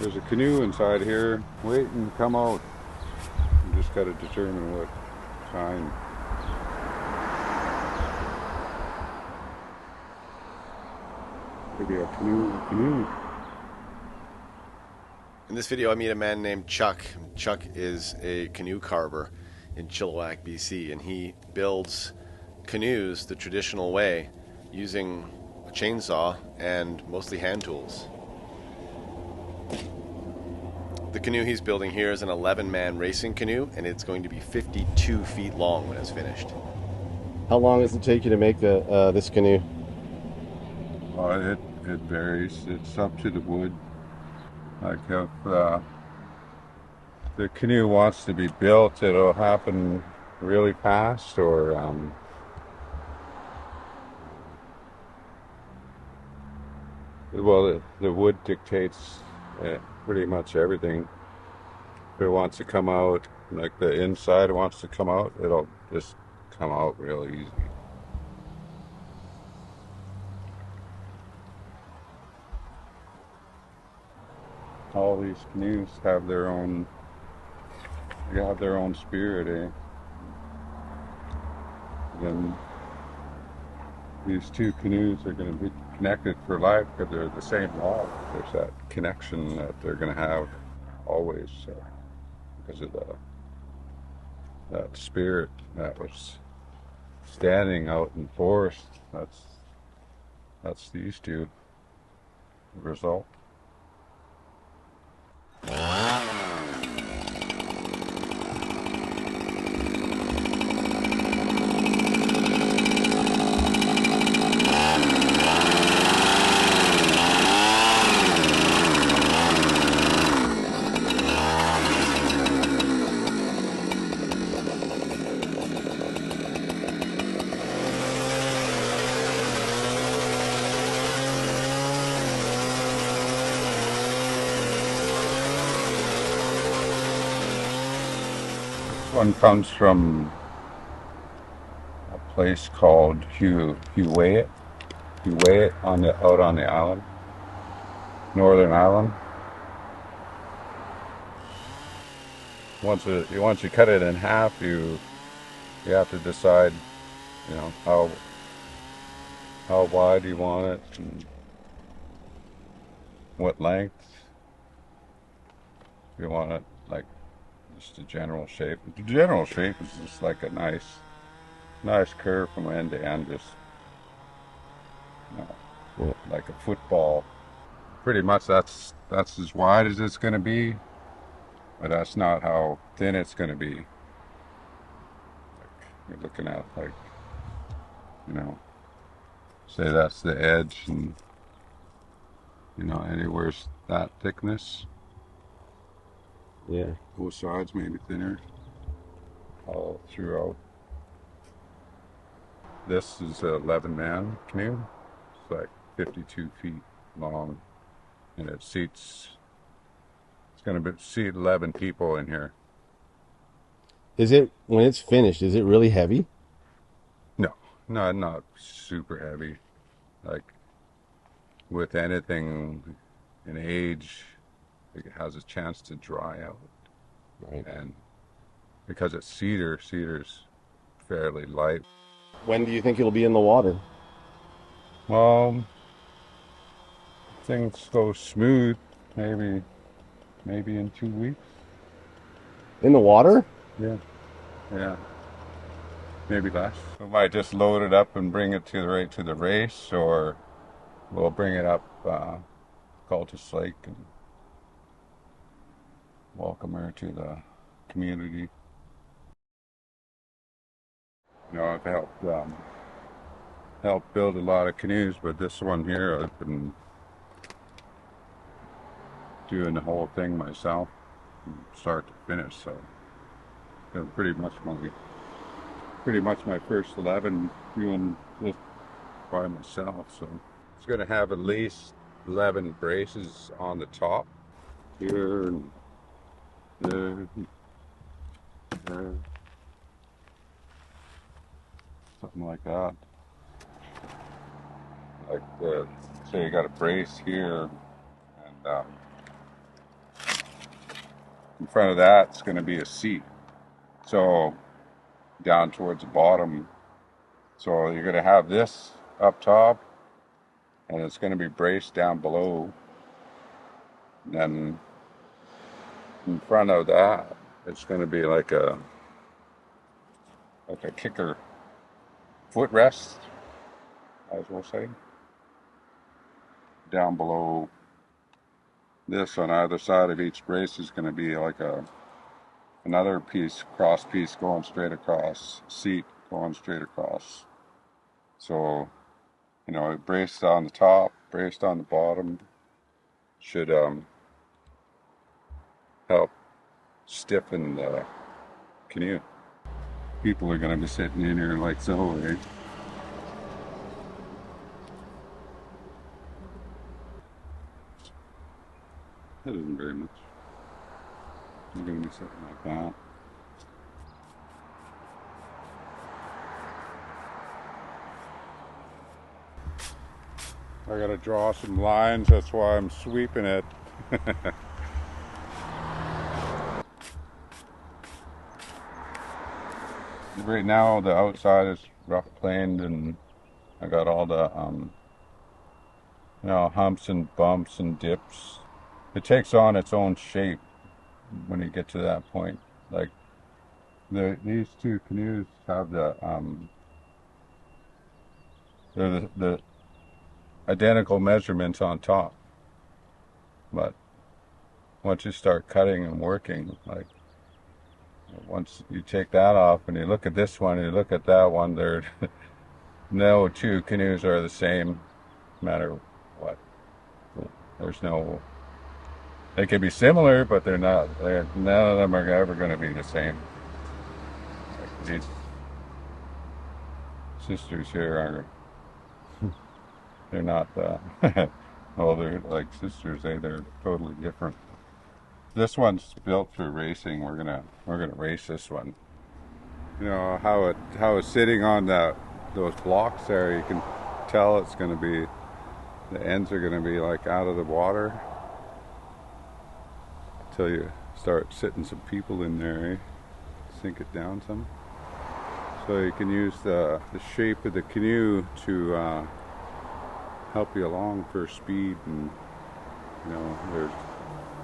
There's a canoe inside here waiting to come out. You just got to determine what time. Maybe a canoe. In this video, I meet a man named Chuck. Chuck is a canoe carver in Chilliwack, BC, and he builds canoes the traditional way using a chainsaw and mostly hand tools. The canoe he's building here is an 11-man racing canoe, and it's going to be 52 feet long when it's finished. How long does it take you to make this canoe? It varies. It's up to the wood. Like if the canoe wants to be built, it'll happen really fast, or well, the wood dictates pretty much everything. If it wants to come out, like the inside wants to come out, it'll just come out real easy. All these canoes have their own, they have their own spirit, eh? And these two canoes are going to be connected for life because they're the same log. There's that connection that they're going to have always, because of that spirit that was standing out in the forest. That's these two. The result. One comes from a place called Hewett out on the island, Northern Island. Once you cut it in half, you have to decide, you know, how wide you want it and what length. You want it like just a general shape. The general shape is just like a nice curve from end to end, just, you know, like a football. Pretty much that's as wide as it's going to be, but that's not how thin it's going to be. Like, you're looking at, like, you know, say that's the edge, and you know, anywhere's that thickness. Yeah. Both sides maybe thinner all throughout. This is an 11-man canoe. It's like 52 feet long, and it's going to seat 11 people in here. When it's finished, is it really heavy? No, not super heavy. Like with anything in age, it has a chance to dry out. Right. And because it's cedar's fairly light. When do you think it'll be in the water? Well, things go smooth, maybe in 2 weeks. In the water? Yeah, maybe less. We might just load it up and bring it right to the race, or we'll bring it up Cultus Lake and welcome her to the community. You know, I've helped build a lot of canoes, but this one here I've been doing the whole thing myself from start to finish, so it's pretty much my first 11 doing this by myself. So it's going to have at least 11 braces on the top here and there, there, something like that. Like say you got a brace here, and In front of that's going to be a seat. So down towards the bottom. So you're going to have this up top, and it's going to be braced down below. And then in front of that, it's going to be like a kicker footrest, as we'll say. Down below this, on either side of each brace, is going to be like another piece, cross piece going straight across, seat going straight across. So, you know, braced on the top, braced on the bottom, should help stiffen the canoe. People are going to be sitting in here like so, right? That isn't very much. You're going to be sitting like that. I got to draw some lines, that's why I'm sweeping it. Right now the outside is rough planed, and I got all the you know, humps and bumps and dips. It takes on its own shape when you get to that point. Like these two canoes have they're the identical measurements on top, but once you start cutting and working, like once you take that off and you look at this one and you look at that one, they're no two canoes are the same no matter what. There's no, they could be similar, but they're not. None of them are ever going to be the same. Like these sisters here are, they're not, well, they're like sisters, they're totally different. This one's built for racing. We're gonna race this one. You know how it's sitting on those blocks there. You can tell it's gonna be, the ends are gonna be like out of the water until you start sitting some people in there. Sink it down some. So you can use the shape of the canoe to help you along for speed, and you know there's.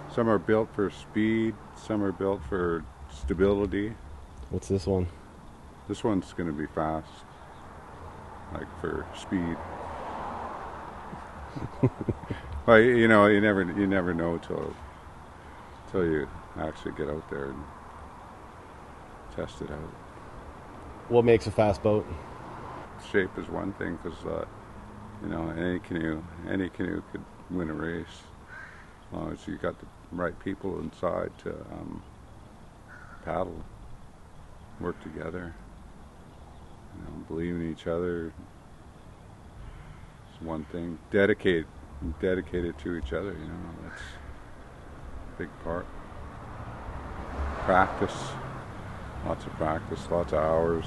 Some are built for speed, some are built for stability. What's this one? This one's going to be fast, like for speed. Well, you know, you never know till you actually get out there and test it out. What makes a fast boat? Shape is one thing, because you know, any canoe could win a race as long as you got the right people inside to paddle, work together, you know, believe in each other. It's one thing. Dedicated to each other, you know, that's a big part. Practice, lots of practice, lots of hours.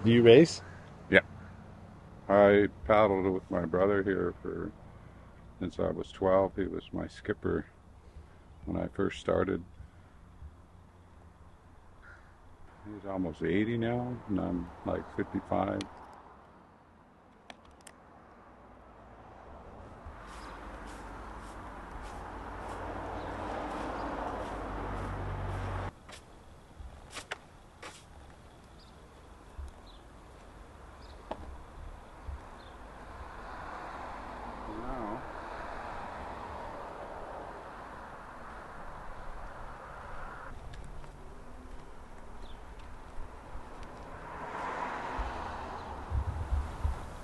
Do you race? Yeah. I paddled with my brother here since I was 12. He was my skipper when I first started. He's almost 80 now, and I'm like 55.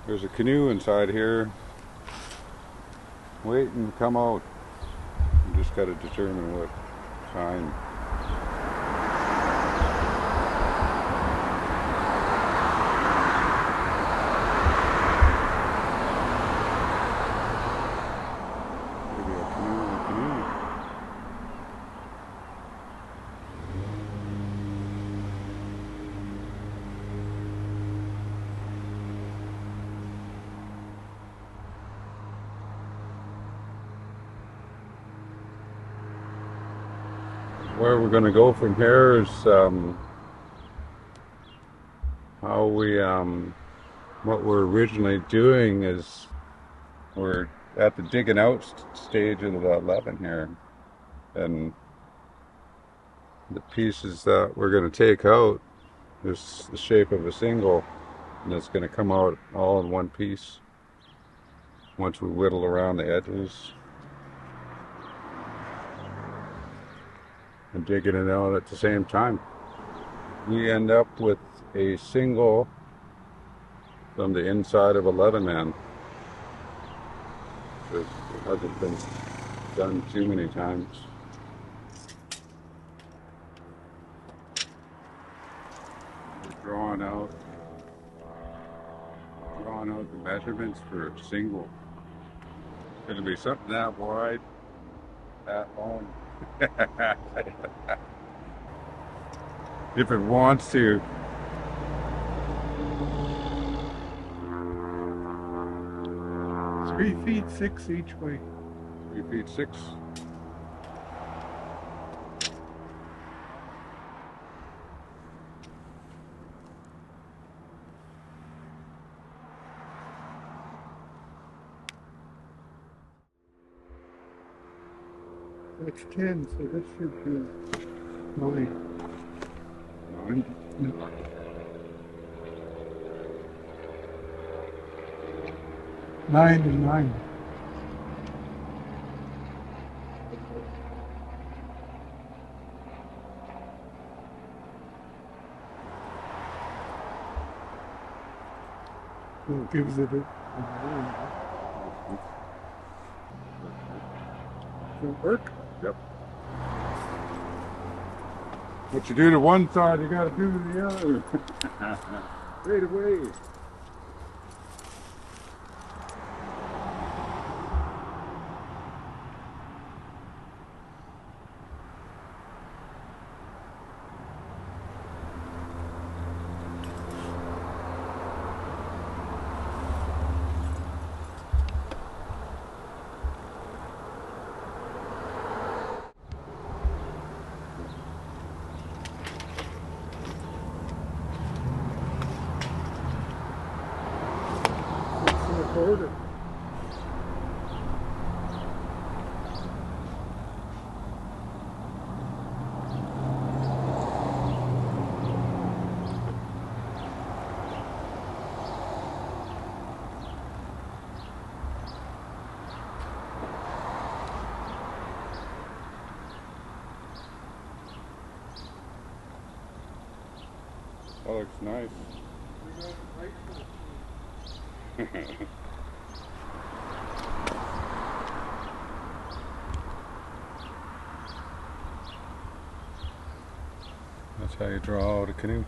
There's a canoe inside here waiting to come out. You just got to determine what sign. Maybe a canoe and a canoe. where we're going to go from here is how we what we're originally doing is we're at the digging out stage of the 11 here, and the pieces that we're going to take out is the shape of a single, and it's going to come out all in one piece once we whittle around the edges and digging it out at the same time. We end up with a single from the inside of a Leatherman. It hasn't been done too many times. We're drawing out the measurements for a single. It's going to be something that wide, that long. If it wants to. 3 feet 6 each way. 3 feet 6. That's 10, so this should be 9. 9. No. 9 and 9. So it gives it a Does it work? Yep. What you do to one side, you got to do to the other. Right away. Order. That looks nice. That's how you draw out a canoe.